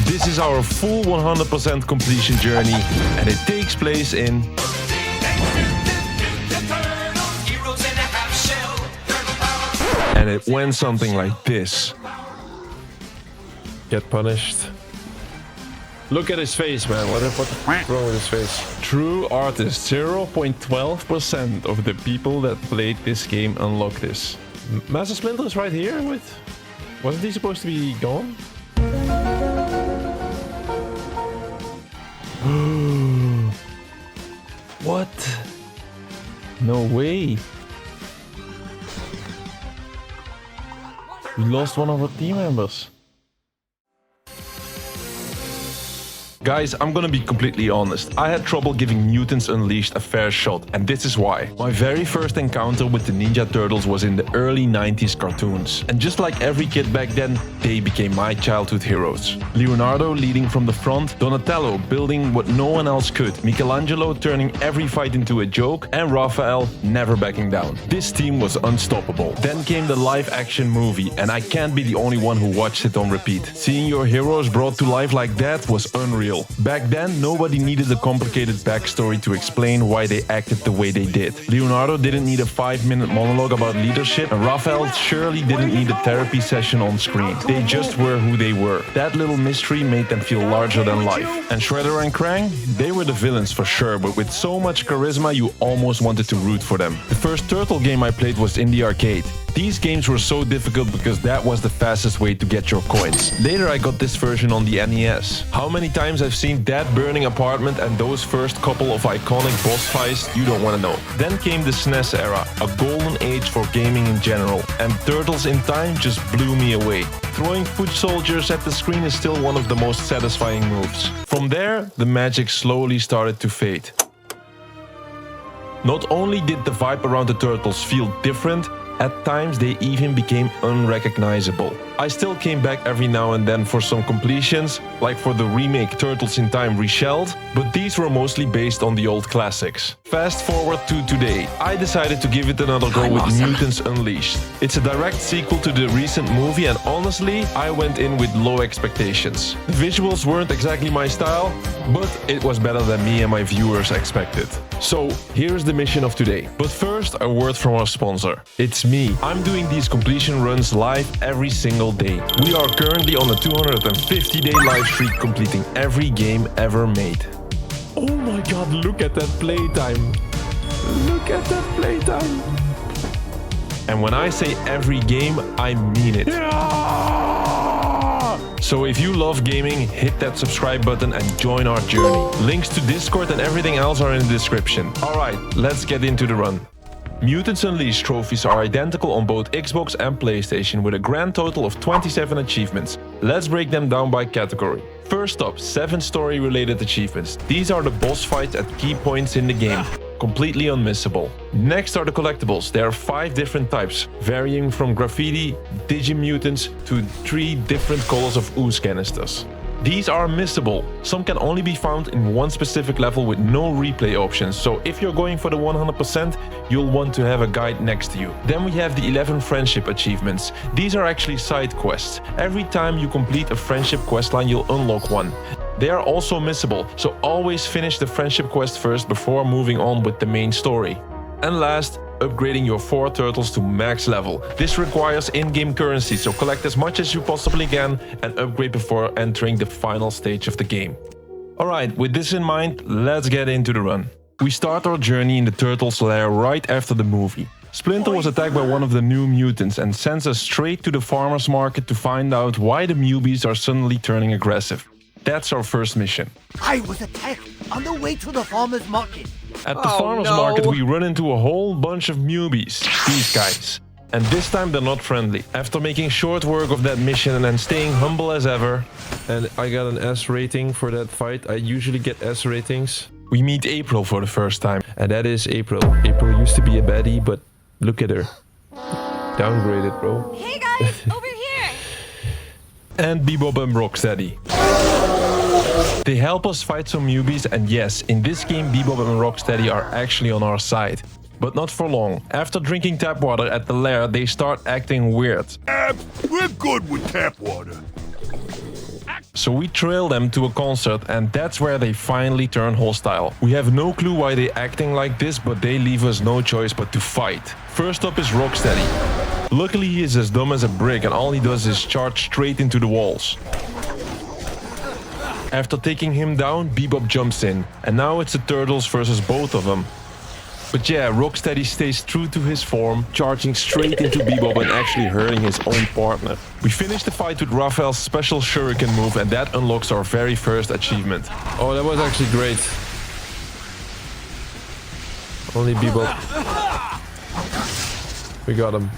This is our full 100% completion journey, and it takes place in... And it went something like this. Get punished. Look at his face, man. What the fuck wrong with his face? True artist, 0.12% of the people that played this game unlock this. Mastersplinter is right here? Wait. Wasn't he supposed to be gone? What? No way. We lost one of our team members. Guys, I'm gonna be completely honest. I had trouble giving Mutants Unleashed a fair shot, and this is why. My very first encounter with the Ninja Turtles was in the early 90s cartoons. And just like every kid back then, they became my childhood heroes. Leonardo leading from the front, Donatello building what no one else could, Michelangelo turning every fight into a joke, and Raphael never backing down. This team was unstoppable. Then came the live-action movie, and I can't be the only one who watched it on repeat. Seeing your heroes brought to life like that was unreal. Back then, nobody needed a complicated backstory to explain why they acted the way they did. Leonardo didn't need a 5-minute monologue about leadership, and Raphael surely didn't need a therapy session on screen. They just were who they were. That little mystery made them feel larger than life. And Shredder and Krang? They were the villains for sure, but with so much charisma you almost wanted to root for them. The first Turtle game I played was in the arcade. These games were so difficult because that was the fastest way to get your coins. Later I got this version on the NES. How many times I've seen that burning apartment and those first couple of iconic boss fights, you don't want to know. Then came the SNES era, a golden age for gaming in general, and Turtles in Time just blew me away. Throwing foot soldiers at the screen is still one of the most satisfying moves. From there, the magic slowly started to fade. Not only did the vibe around the Turtles feel different, at times they even became unrecognizable. I still came back every now and then for some completions, like for the remake Turtles in Time Reshelled, but these were mostly based on the old classics. Fast forward to today, I decided to give it another go with Mutants Unleashed. It's a direct sequel to the recent movie, and honestly, I went in with low expectations. The visuals weren't exactly my style, but it was better than me and my viewers expected. So, here's the mission of today. But first, a word from our sponsor. It's me. I'm doing these completion runs live every single day. We are currently on a 250-day live streak, completing every game ever made. Oh my god, look at that playtime. Look at that playtime. And when I say every game, I mean it. Yeah! So if you love gaming, hit that subscribe button and join our journey. Links to Discord and everything else are in the description. Alright, let's get into the run. Mutants Unleashed trophies are identical on both Xbox and PlayStation with a grand total of 27 achievements. Let's break them down by category. First up, 7 story-related achievements. These are the boss fights at key points in the game. Completely unmissable. Next are the collectibles. There are 5 different types, varying from graffiti, digimutants to 3 different colors of ooze canisters. These are missable. Some can only be found in one specific level with no replay options, so if you're going for the 100%, you'll want to have a guide next to you. Then we have the 11 friendship achievements. These are actually side quests. Every time you complete a friendship questline, you'll unlock one. They are also missable, so always finish the friendship quest first before moving on with the main story. And last, upgrading your 4 turtles to max level. This requires in-game currency, so collect as much as you possibly can and upgrade before entering the final stage of the game. Alright, with this in mind, let's get into the run. We start our journey in the Turtles' lair right after the movie. Splinter was attacked by one of the new mutants and sends us straight to the farmer's market to find out why the Mubies are suddenly turning aggressive. That's our first mission. I was attacked on the way to the farmer's market. At the farmer's market, we run into a whole bunch of newbies, these guys. And this time they're not friendly. After making short work of that mission and staying humble as ever, And I got an S rating for that fight. I usually get S ratings. we meet April for the first time. And that is April. April used to be a baddie, but look at her. Downgraded, bro. Hey guys, over here! And Bebop and Rocksteady. They help us fight some newbies, and yes, in this game Bebop and Rocksteady are actually on our side. But not for long. After drinking tap water at the lair, they start acting weird. We're good with tap water. So we trail them to a concert, and that's where they finally turn hostile. We have no clue why they're acting like this, but they leave us no choice but to fight. First up is Rocksteady. Luckily he is as dumb as a brick and all he does is charge straight into the walls. After taking him down, Bebop jumps in, and now it's the Turtles versus both of them. But yeah, Rocksteady stays true to his form, charging straight into Bebop and actually hurting his own partner. We finish the fight with Raphael's special shuriken move, and that unlocks our very first achievement. Oh, that was actually great. Only Bebop. We got him.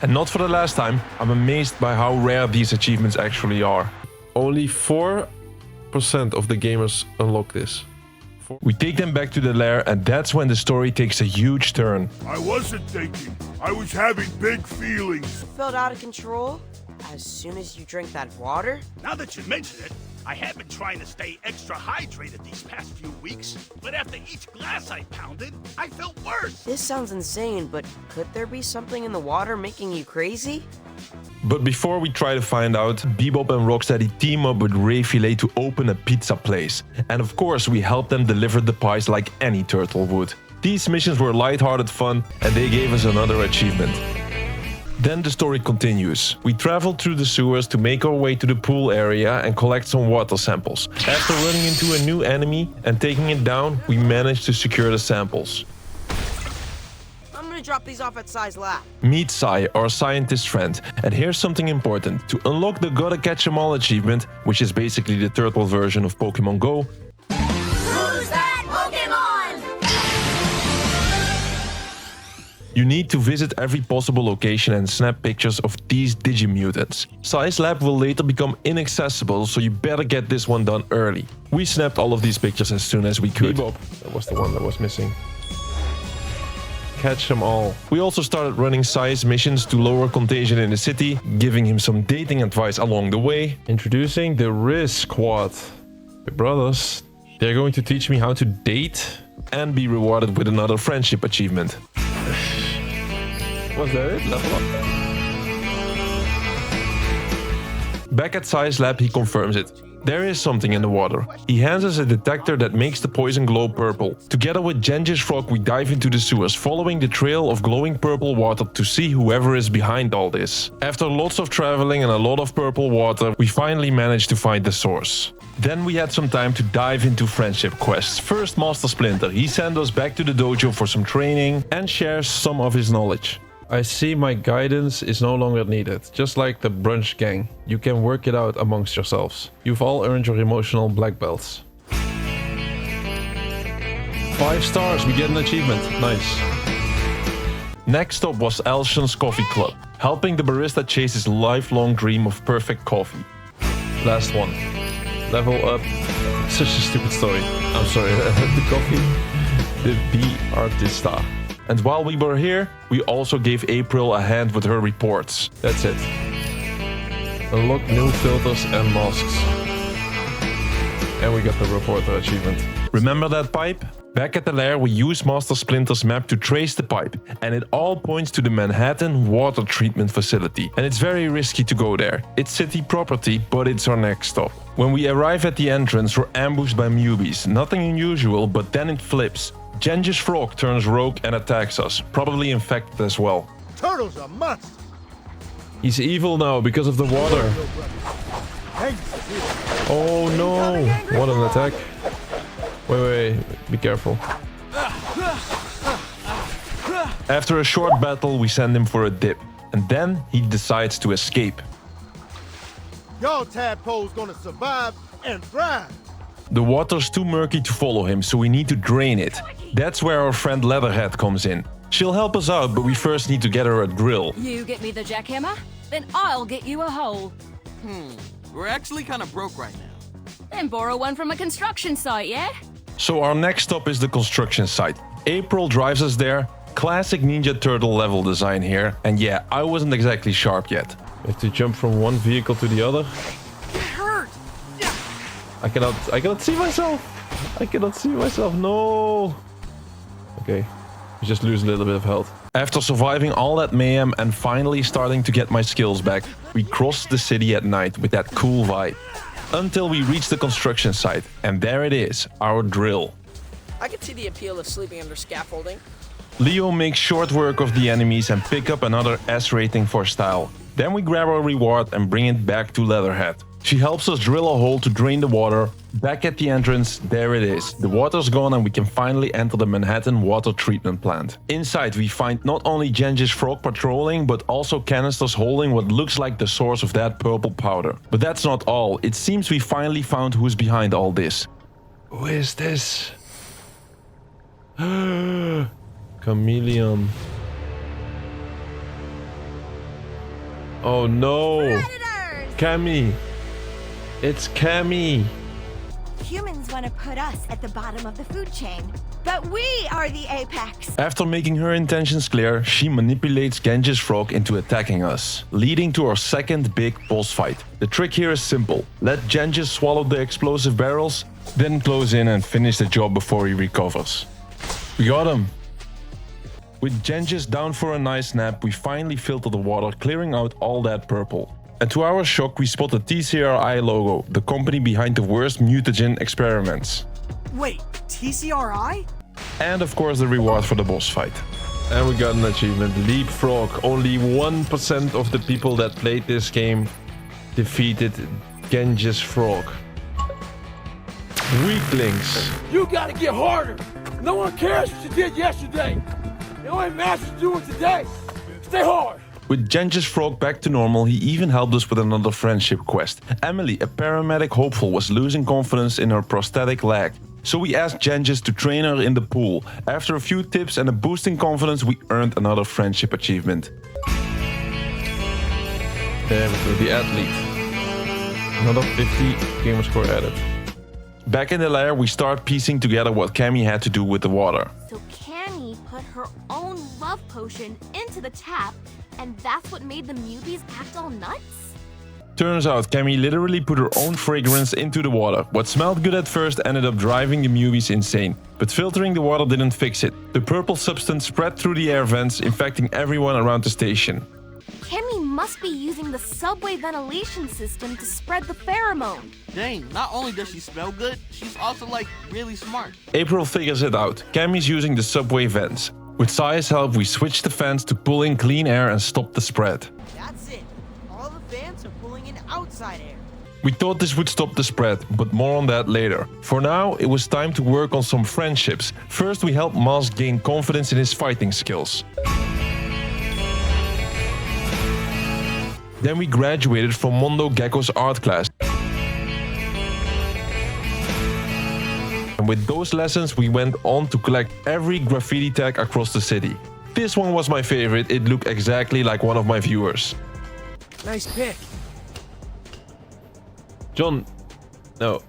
And not for the last time, I'm amazed by how rare these achievements actually are. Only 4% of the gamers unlock this. We take them back to the lair, and that's when the story takes a huge turn. I wasn't thinking. I was having big feelings. Felt out of control as soon as you drink that water? Now that you mention it, I have been trying to stay extra hydrated these past few weeks, but after each glass I pounded, I felt worse. This sounds insane, but could there be something in the water making you crazy? But before we try to find out, Bebop and Rocksteady team up with Raphael to open a pizza place. And of course we help them deliver the pies like any turtle would. These missions were lighthearted fun, and they gave us another achievement. Then the story continues. We travel through the sewers to make our way to the pool area and collect some water samples. After running into a new enemy and taking it down, we managed to secure the samples. I'm gonna drop these off at Sai's lab. Meet Sai, our scientist friend. And here's something important. To unlock the Gotta Catch 'em All achievement, which is basically the turtle version of Pokemon Go, Who's that Pokemon? you need to visit every possible location and snap pictures of these Digimutants. Sai's lab will later become inaccessible, so you better get this one done early. We snapped all of these pictures as soon as we could. Bebop. That was the one that was missing. Catch them all. We also started running Sai's missions to lower contagion in the city, giving him some dating advice along the way. Introducing the Riz Squad. The brothers. They're going to teach me how to date. And be rewarded with another friendship achievement. Was that it? Level up. Back at Sai's lab, he confirms it. There is something in the water. He hands us a detector that makes the poison glow purple. Together with Genghis Frog, we dive into the sewers, following the trail of glowing purple water to see whoever is behind all this. After lots of traveling and a lot of purple water, we finally managed to find the source. Then we had some time to dive into friendship quests. First, Mastersplinter. He sent us back to the dojo for some training and shares some of his knowledge. I see my guidance is no longer needed. Just like the brunch gang, you can work it out amongst yourselves. You've all earned your emotional black belts. 5 stars, we get an achievement. Nice. Next up was Elshan's Coffee Club, helping the barista chase his lifelong dream of perfect coffee. Last one. Level up. Such a stupid story. I'm sorry. The coffee. The artista. And while we were here, we also gave April a hand with her reports. That's it. Unlock new filters and masks. And we got the reporter achievement. Remember that pipe? Back at the lair, we use Master Splinter's map to trace the pipe, and it all points to the Manhattan water treatment facility. And it's very risky to go there. It's city property, but it's our next stop. When we arrive at the entrance, we're ambushed by Mubies. Nothing unusual, but then it flips. Genghis Frog turns rogue and attacks us, probably infected as well. Turtles are must. He's evil now because of the water. Oh no! What an attack. Wait, be careful. After a short battle, we send him for a dip, and then he decides to escape. Y'all tadpoles gonna survive and thrive. The water's too murky to follow him, so we need to drain it. That's where our friend Leatherhead comes in. She'll help us out, but we first need to get her a drill. You get me the jackhammer, then I'll get you a hole. We're actually kind of broke right now. Then borrow one from a construction site, yeah? So our next stop is the construction site. April drives us there. Classic Ninja Turtle level design here. And yeah, I wasn't exactly sharp yet. We have to jump from one vehicle to the other. It hurt! I cannot see myself. I cannot see myself. No. Okay. We just lose a little bit of health. After surviving all that mayhem and finally starting to get my skills back, we crossed the city at night with that cool vibe. Until we reached the construction site, and there it is, our drill. I can see the appeal of sleeping under scaffolding. Leo makes short work of the enemies and pick up another S rating for style. Then we grab our reward and bring it back to Leatherhead. She helps us drill a hole to drain the water. Back at the entrance, there it is. The water's gone and we can finally enter the Manhattan water treatment plant. Inside we find not only Genghis frog patrolling, but also canisters holding what looks like the source of that purple powder. But that's not all. It seems we finally found who's behind all this. Who is this? Chameleon. Oh no! Cammy! It's Cammy! Humans want to put us at the bottom of the food chain, but we are the apex. After making her intentions clear, she manipulates Genghis frog into attacking us, leading to our second big boss fight. The trick here is simple. Let Genghis swallow the explosive barrels, then close in and finish the job before he recovers. We got him! With Genghis down for a nice nap, we finally filter the water, clearing out all that purple. And to our shock, we spot the TCRI logo, the company behind the worst mutagen experiments. Wait, TCRI? And of course the reward for the boss fight. And we got an achievement, Leapfrog. Only 1% of the people that played this game defeated Genghis frog. Weaklings. You gotta get harder. No one cares what you did yesterday. It only matters what you're doing today. Stay hard. With Genghis frog back to normal, he even helped us with another friendship quest. Emilie, a paramedic hopeful, was losing confidence in her prosthetic leg. So we asked Genghis to train her in the pool. After a few tips and a boost in confidence, we earned another friendship achievement. There we go, the athlete. Another 50 gamer score added. Back in the lair, we start piecing together what Cammy had to do with the water. So Cammy put her own love potion into the tap, and that's what made the mubies act all nuts? Turns out Cammy literally put her own fragrance into the water. What smelled good at first ended up driving the mubies insane. But filtering the water didn't fix it. The purple substance spread through the air vents, infecting everyone around the station. Cammy must be using the subway ventilation system to spread the pheromone. Dang, not only does she smell good, she's also like really smart. April figures it out. Cammy's using the subway vents. With Saya's help, we switch the fans to pull in clean air and stop the spread. That's it. All the fans are pulling in outside air. We thought this would stop the spread, but more on that later. For now, it was time to work on some friendships. First, we helped Maaz gain confidence in his fighting skills. Then we graduated from Mondo Gecko's art class. And with those lessons, we went on to collect every graffiti tag across the city. This one was my favorite. It looked exactly like one of my viewers. Nice pick. John. No.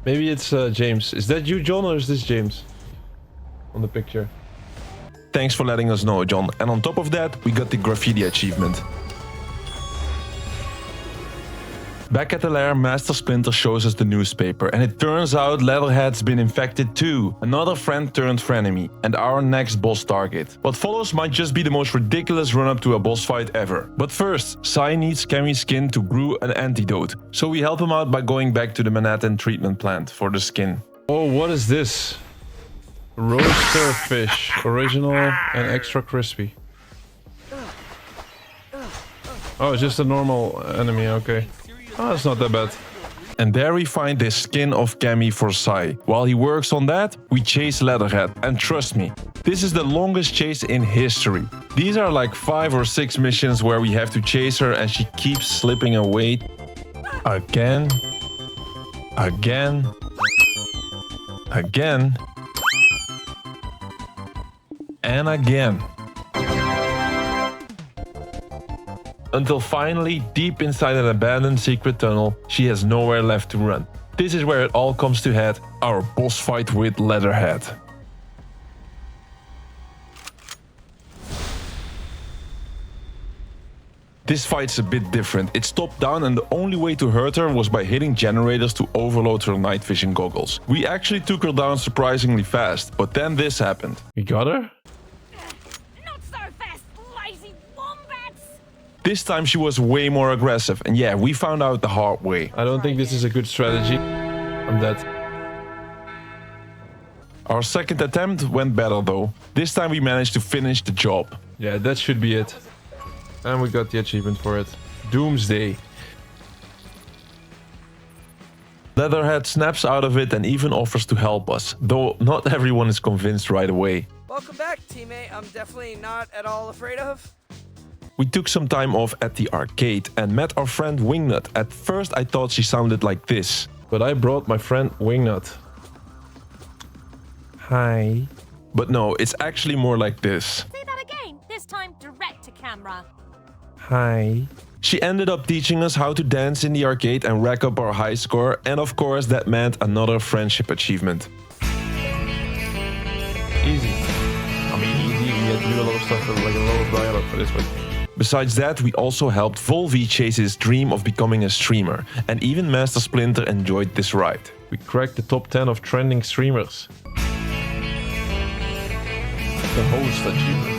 Maybe it's James. Is that you, John, or is this James? On the picture. Thanks for letting us know, John. And on top of that, we got the graffiti achievement. Back at the lair, Mastersplinter shows us the newspaper, and it turns out Leatherhead's been infected too. Another friend turned frenemy, and our next boss target. What follows might just be the most ridiculous run-up to a boss fight ever. But first, Sai needs Cammy's skin to brew an antidote, so we help him out by going back to the Manhattan treatment plant for the skin. Oh, what is this? Roaster fish, original and extra crispy. Oh, it's just a normal enemy, okay. Oh, that's not that bad. And there we find the skin of Cammy for Sai. While he works on that, we chase Leatherhead. And trust me, this is the longest chase in history. These are like 5 or 6 missions where we have to chase her and she keeps slipping away. Again. Again. Again. And again. Until finally, deep inside an abandoned secret tunnel, she has nowhere left to run. This is where it all comes to head, our boss fight with Leatherhead. This fight's a bit different. It's top down and the only way to hurt her was by hitting generators to overload her night vision goggles. We actually took her down surprisingly fast, but then this happened. We got her? Not so fast, lazy wombats! This time she was way more aggressive, and yeah, we found out the hard way. I don't think this is a good strategy. I'm dead. Our second attempt went better though. This time we managed to finish the job. Yeah, that should be it. And we got the achievement for it. Doomsday. Leatherhead snaps out of it and even offers to help us, though not everyone is convinced right away. Welcome back, teammate. I'm definitely not at all afraid of. We took some time off at the arcade and met our friend Wingnut. At first I thought she sounded like this. But I brought my friend Wingnut. Hi. But no, it's actually more like this. Say that again, this time direct to camera. Hi. She ended up teaching us how to dance in the arcade and rack up our high score, and of course that meant another friendship achievement. Easy. I mean, easy, we had to do a lot of stuff with like a lot of dialogue for this, but... Besides that, we also helped Volvi chase his dream of becoming a streamer, and even Mastersplinter enjoyed this ride. We cracked the top 10 of trending streamers. The host achievement.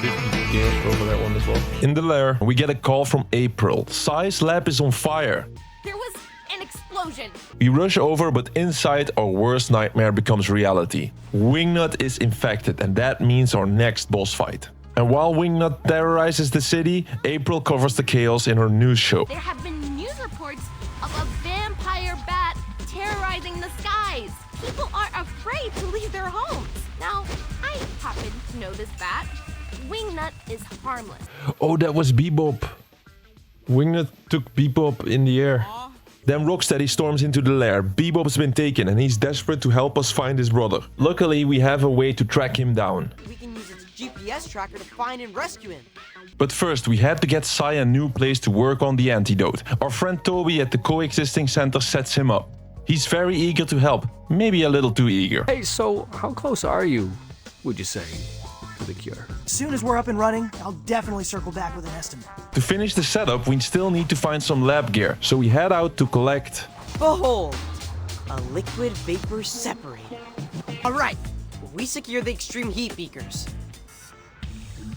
50 games over that one as well. In the lair, we get a call from April. Sai's lab is on fire. There was an explosion. We rush over, but inside our worst nightmare becomes reality. Wingnut is infected, and that means our next boss fight. And while Wingnut terrorizes the city, April covers the chaos in her news show. There have been news reports of a vampire bat terrorizing the skies. People are afraid to leave their homes. Now, I happen to know this bat. Wingnut is harmless. Oh, that was Bebop. Wingnut took Bebop in the air. Then Rocksteady storms into the lair. Bebop's been taken and he's desperate to help us find his brother. Luckily, we have a way to track him down. We can use its GPS tracker to find and rescue him. But first, we had to get Sai a new place to work on the antidote. Our friend Toby at the coexisting center sets him up. He's very eager to help, maybe a little too eager. Hey, so how close are you, would you say, to the cure? As soon as we're up and running, I'll definitely circle back with an estimate. To finish the setup, we still need to find some lab gear, so we head out to collect... Behold, a liquid vapor separator. All right, we secure the extreme heat beakers.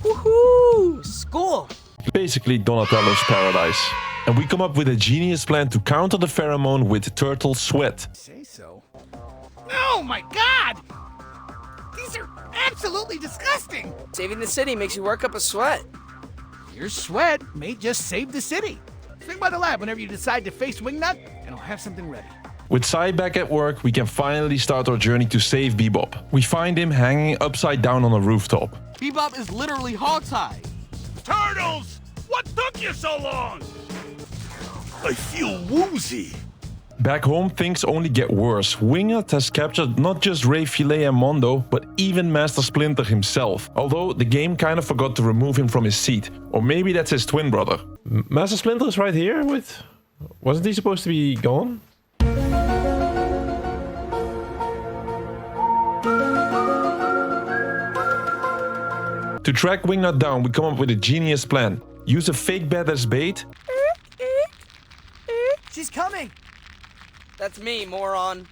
Woohoo! School! Basically Donatello's paradise. And we come up with a genius plan to counter the pheromone with turtle sweat. Say so. Oh my god! These are absolutely disgusting! Saving the city makes you work up a sweat. Your sweat may just save the city. Swing by the lab whenever you decide to face Wingnut, and I'll have something ready. With Sai back at work, we can finally start our journey to save Bebop. We find him hanging upside down on a rooftop. Bebop is literally hog-tied. Turtles! What took you so long? I feel woozy. Back home, things only get worse. Wingnut has captured not just raphael and Mondo, but even Mastersplinter himself. Although the game kind of forgot to remove him from his seat. Or maybe that's his twin brother. Mastersplinter is right here with... Wasn't he supposed to be gone? To track Wingnut down, we come up with a genius plan. Use a fake bat as bait. She's coming! That's me, moron.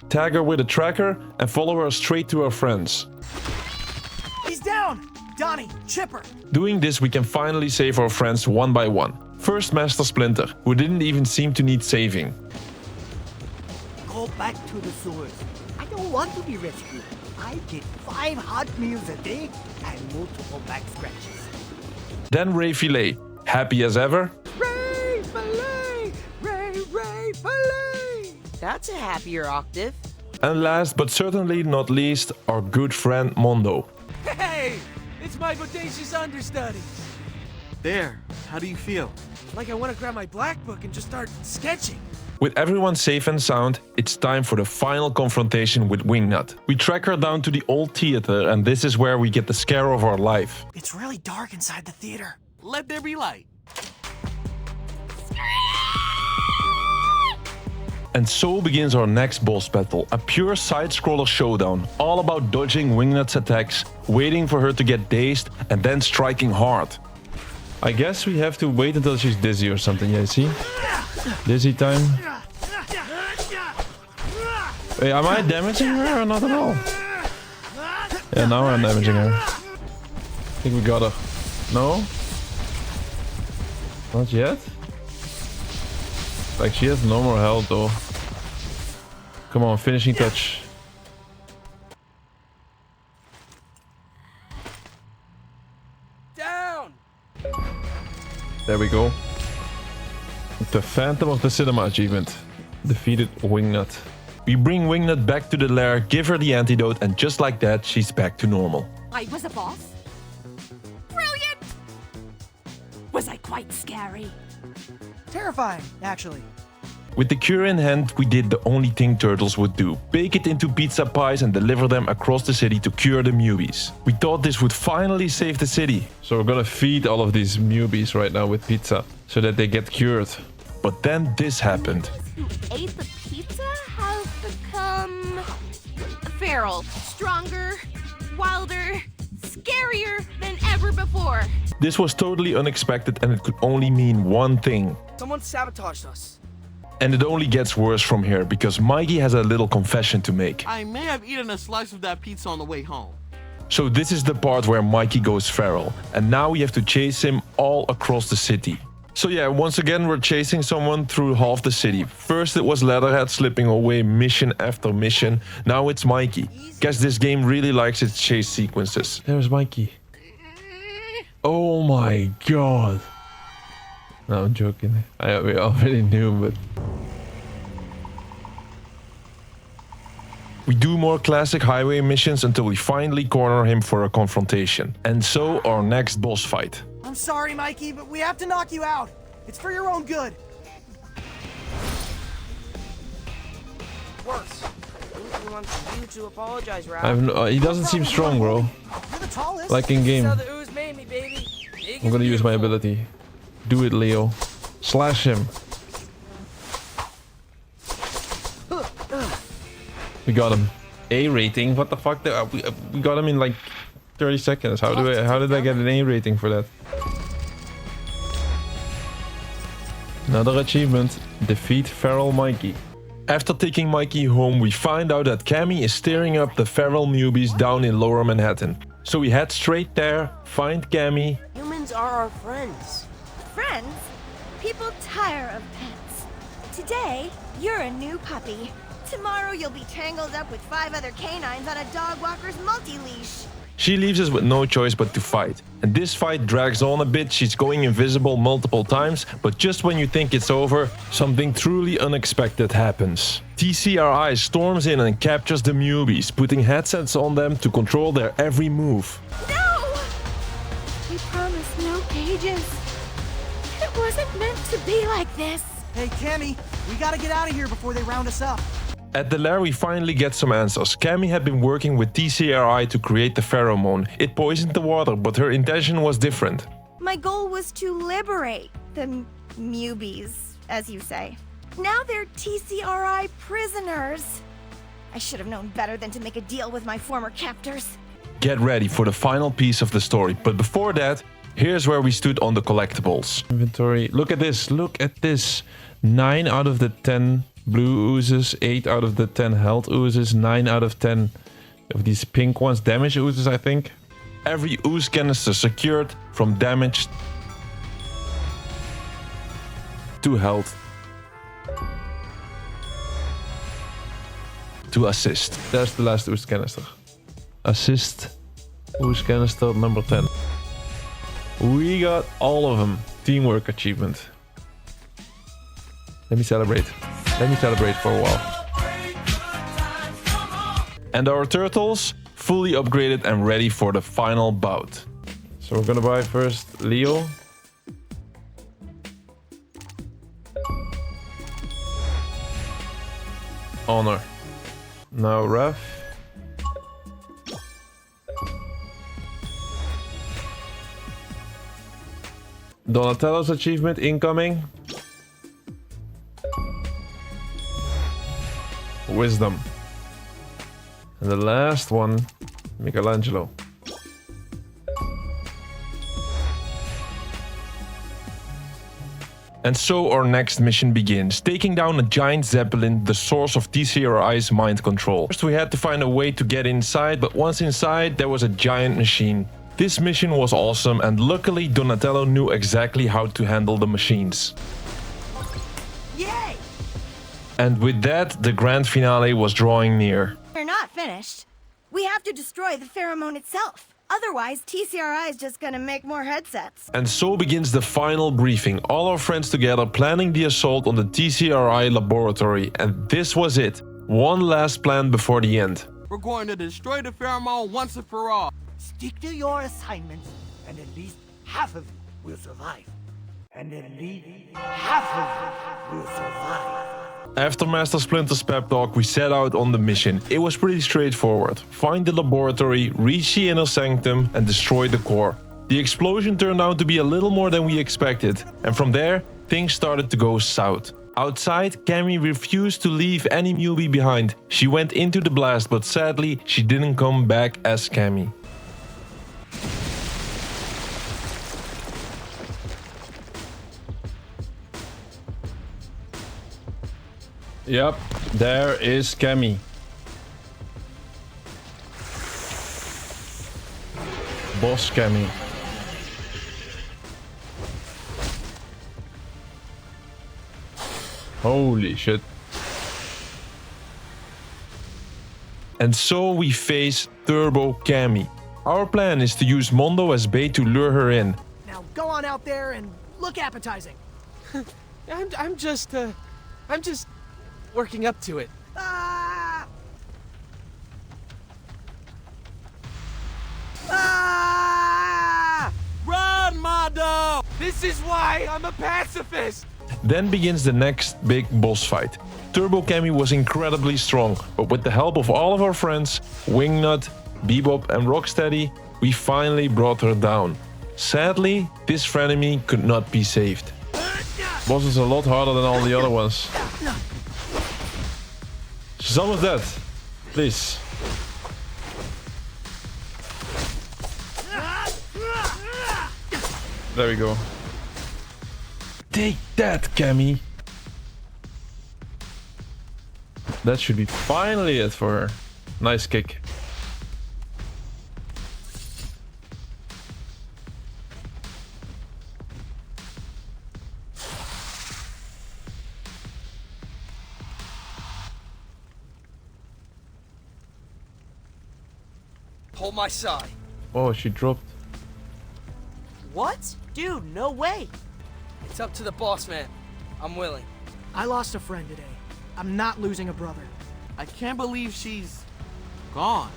Tag her with a tracker and follow her straight to our friends. He's down! Donnie, Chipper! Doing this, we can finally save our friends one by one. First, Mastersplinter, who didn't even seem to need saving. Go back to the sewers. I don't want to be rescued. I get 5 hot meals a day and multiple back scratches. Then raphael, happy as ever. That's a happier octave. And last but certainly not least, our good friend Mondo. Hey! It's my bodacious understudies! There, how do you feel? Like I want to grab my black book and just start sketching. With everyone safe and sound, it's time for the final confrontation with Wingnut. We track her down to the old theater, and this is where we get the scare of our life. It's really dark inside the theater. Let there be light. And so begins our next boss battle, a pure side-scroller showdown, all about dodging Wingnut's attacks, waiting for her to get dazed, and then striking hard. I guess we have to wait until she's dizzy or something. Yeah, see? Dizzy time. Wait, am I damaging her or not at all? Yeah, now I'm damaging her. I think we got her. No? Not yet? Like, she has no more health though. Come on, finishing touch. Down! There we go. The Phantom of the Cinema achievement. Defeated Wingnut. We bring Wingnut back to the lair, give her the antidote, and just like that, she's back to normal. I was a boss? Brilliant! Was I quite scary? Terrifying, actually. With the cure in hand, we did the only thing turtles would do. Bake it into pizza pies and deliver them across the city to cure the mubies. We thought this would finally save the city. So we're gonna feed all of these mubies right now with pizza, so that they get cured. But then this happened. Who ate the pizza have become feral, stronger, wilder, scarier than ever before. This was totally unexpected and it could only mean one thing. Someone sabotaged us. And it only gets worse from here, because Mikey has a little confession to make. I may have eaten a slice of that pizza on the way home. So this is the part where Mikey goes feral, and now we have to chase him all across the city. So yeah, once again we're chasing someone through half the city. First it was Leatherhead slipping away mission after mission, now it's Mikey. Guess this game really likes its chase sequences. There's Mikey. Oh my god. No, I'm joking. We already knew, but... We do more classic highway missions until we finally corner him for a confrontation. And so our next boss fight. I'm sorry, Mikey, but we have to knock you out. It's for your own good. Worse. He wants you to apologize, Raph. He doesn't seem strong, bro. You're the tallest. Like in game. So the ooze made me, baby. Big I'm gonna and use my beautiful. ability. Do it, Leo. Slash him. We got him. A rating? What the fuck? We got him in like 30 seconds. How did I get an A rating for that? Another achievement. Defeat Feral Mikey. After taking Mikey home, we find out that Cammy is stirring up the feral newbies down in Lower Manhattan. So we head straight there, find Cammy. Humans are our friends. Friends, people tire of pets. Today, you're a new puppy. Tomorrow you'll be tangled up with 5 other canines on a dog walker's multi-leash. She leaves us with no choice but to fight. And this fight drags on a bit, she's going invisible multiple times, but just when you think it's over, something truly unexpected happens. TCRI storms in and captures the newbies, putting headsets on them to control their every move. No! We promised no cages. It wasn't meant to be like this. Hey, Cammy, we gotta get out of here before they round us up. At the lair we finally get some answers. Cammy had been working with TCRI to create the pheromone. It poisoned the water, but her intention was different. My goal was to liberate the mubies, as you say. Now they're TCRI prisoners. I should have known better than to make a deal with my former captors. Get ready for the final piece of the story, but before that, here's where we stood on the collectibles. Inventory. Look at this. Look at this. 9 out of the 10 blue oozes, 8 out of the 10 health oozes, 9 out of 10 of these pink ones, damage oozes, I think. Every ooze canister secured from damage to health to assist. That's the last ooze canister. Assist. Ooze canister number 10. We got all of them. Teamwork achievement. Let me celebrate. Let me celebrate for a while. And our turtles, fully upgraded and ready for the final bout. So we're gonna buy first Leo. Honor. Now Raph. Donatello's achievement incoming. Wisdom. And the last one, Michelangelo. And so our next mission begins, taking down a giant zeppelin, the source of TCRI's mind control. First we had to find a way to get inside, but once inside there was a giant machine. This mission was awesome, and luckily Donatello knew exactly how to handle the machines. Yay! And with that, the grand finale was drawing near. We're not finished. We have to destroy the pheromone itself. Otherwise, TCRI is just gonna make more headsets. And so begins the final briefing, all our friends together planning the assault on the TCRI laboratory, and this was it. One last plan before the end. We're going to destroy the pheromone once and for all. Stick to your assignments, and at least half of you will survive. And at least half of you will survive. After Master Splinter's pep talk, we set out on the mission. It was pretty straightforward. Find the laboratory, reach the inner sanctum, and destroy the core. The explosion turned out to be a little more than we expected, and from there, things started to go south. Outside, Cammy refused to leave any newbie behind. She went into the blast, but sadly, she didn't come back as Cammy. Yep, there is Cammy. Boss Cammy. Holy shit. And so we face Turbo Cammy. Our plan is to use Mondo as bait to lure her in. Now go on out there and look appetizing. I'm just working up to it. Ah! Ah! Run, Mondo! This is why I'm a pacifist. Then begins the next big boss fight. Turbo Cammy was incredibly strong, but with the help of all of our friends, Wingnut, Bebop and Rocksteady, we finally brought her down. Sadly, this frenemy could not be saved. Boss is a lot harder than all the other ones. Some of that, please. There we go. Take that, Cammy! That should be finally it for her. Nice kick. Hold my side. Oh, she dropped. What? Dude, no way. It's up to the boss man. I'm willing. I lost a friend today. I'm not losing a brother. I can't believe she's gone.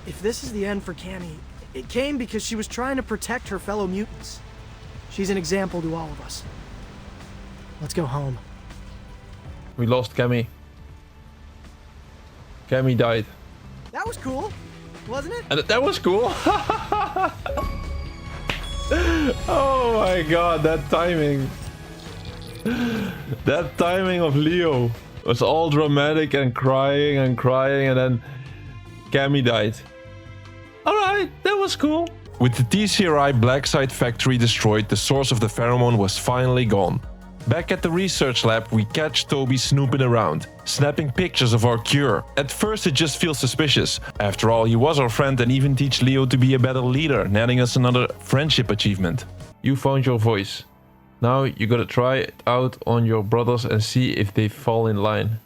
If this is the end for Cammy, it came because she was trying to protect her fellow mutants. She's an example to all of us. Let's go home. We lost Cammy. Cammy died. That was cool, wasn't it? And that was cool. Oh my god, that timing. That timing of Leo was all dramatic and crying, and then Cammy died. Alright, that was cool. With the TCRI Blacksite factory destroyed, the source of the pheromone was finally gone. Back at the research lab, we catch Toby snooping around, snapping pictures of our cure. At first it just feels suspicious. After all, he was our friend and even teach Leo to be a better leader, netting us another friendship achievement. You found your voice. Now you gotta try it out on your brothers and see if they fall in line.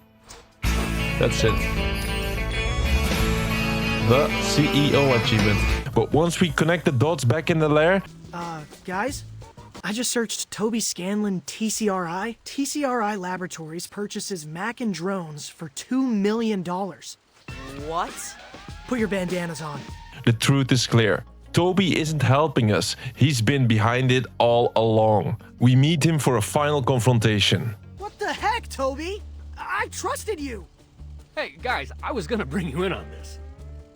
That's it. The CEO achievement. But once we connect the dots back in the lair... Guys? I just searched Toby Scanlon TCRI. TCRI Laboratories purchases Mac and drones for $2 million. What? Put your bandanas on. The truth is clear. Toby isn't helping us. He's been behind it all along. We meet him for a final confrontation. What the heck, Toby? I trusted you. Hey, guys, I was gonna bring you in on this.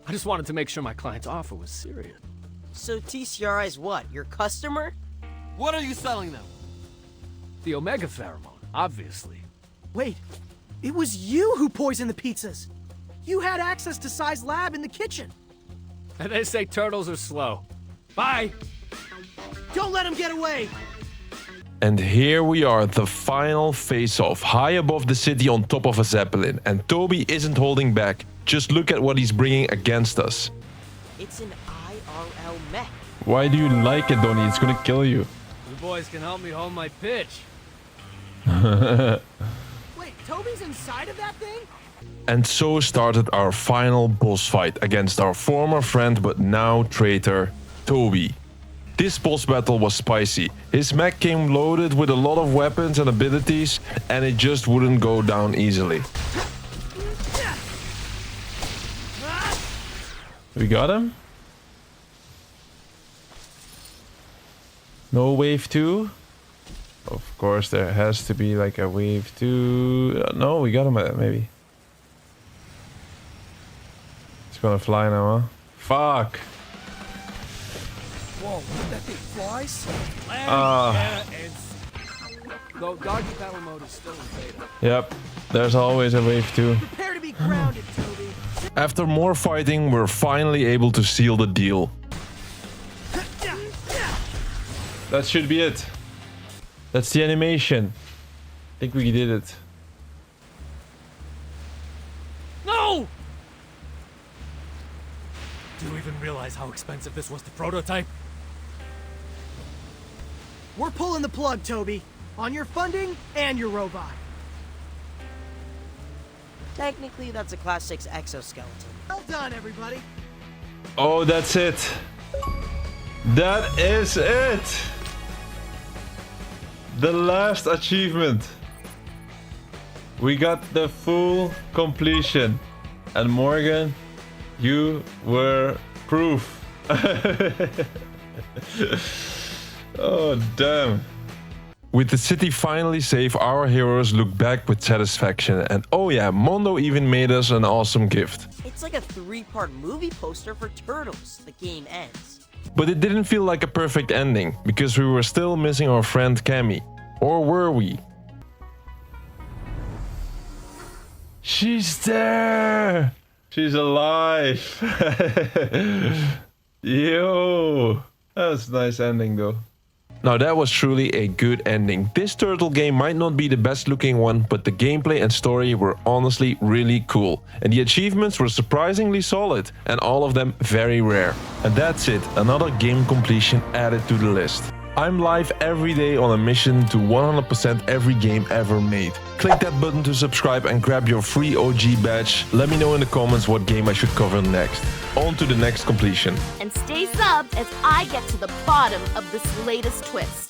I just wanted to make sure my client's offer was serious. So TCRI's what? Your customer? What are you selling them? The Omega pheromone, obviously. Wait, it was you who poisoned the pizzas. You had access to Sai's lab in the kitchen. And they say turtles are slow. Bye! Don't let him get away! And here we are, the final face-off, high above the city on top of a zeppelin. And Toby isn't holding back. Just look at what he's bringing against us. It's an IRL mech. Why do you like it, Donnie? It's gonna kill you. You boys can help me hold my pitch. Wait, Toby's inside of that thing? And so started our final boss fight against our former friend but now traitor, Toby. This boss battle was spicy. His mech came loaded with a lot of weapons and abilities, and it just wouldn't go down easily. We got him? No wave 2? Of course there has to be like a wave 2. No, we got him maybe. It's gonna fly now, huh? Fuck! Whoa, that thing flies? Though doggy battle mode is still in beta. Yep, there's always a wave 2. Prepare to be grounded, Toby. After more fighting, we're finally able to seal the deal. That should be it. That's the animation. I think we did it. No! Do you even realize how expensive this was to prototype? We're pulling the plug, Toby. On your funding and your robot. Technically, that's a Class 6 exoskeleton. Well done, everybody. Oh, that's it. That is it. The last achievement. We got the full completion. And Morgan, you were proof. Oh, damn. With the city finally safe, our heroes look back with satisfaction. And oh yeah, Mondo even made us an awesome gift. It's like a 3-part movie poster for Turtles. The game ends. But it didn't feel like a perfect ending, because we were still missing our friend Cammy. Or were we? She's there. She's alive. Yo. That was a nice ending though. Now that was truly a good ending. This turtle game might not be the best looking one, but the gameplay and story were honestly really cool. And the achievements were surprisingly solid, and all of them very rare. And that's it, another game completion added to the list. I'm live every day on a mission to 100% every game ever made. Click that button to subscribe and grab your free OG badge. Let me know in the comments what game I should cover next. On to the next completion. And stay subbed as I get to the bottom of this latest twist.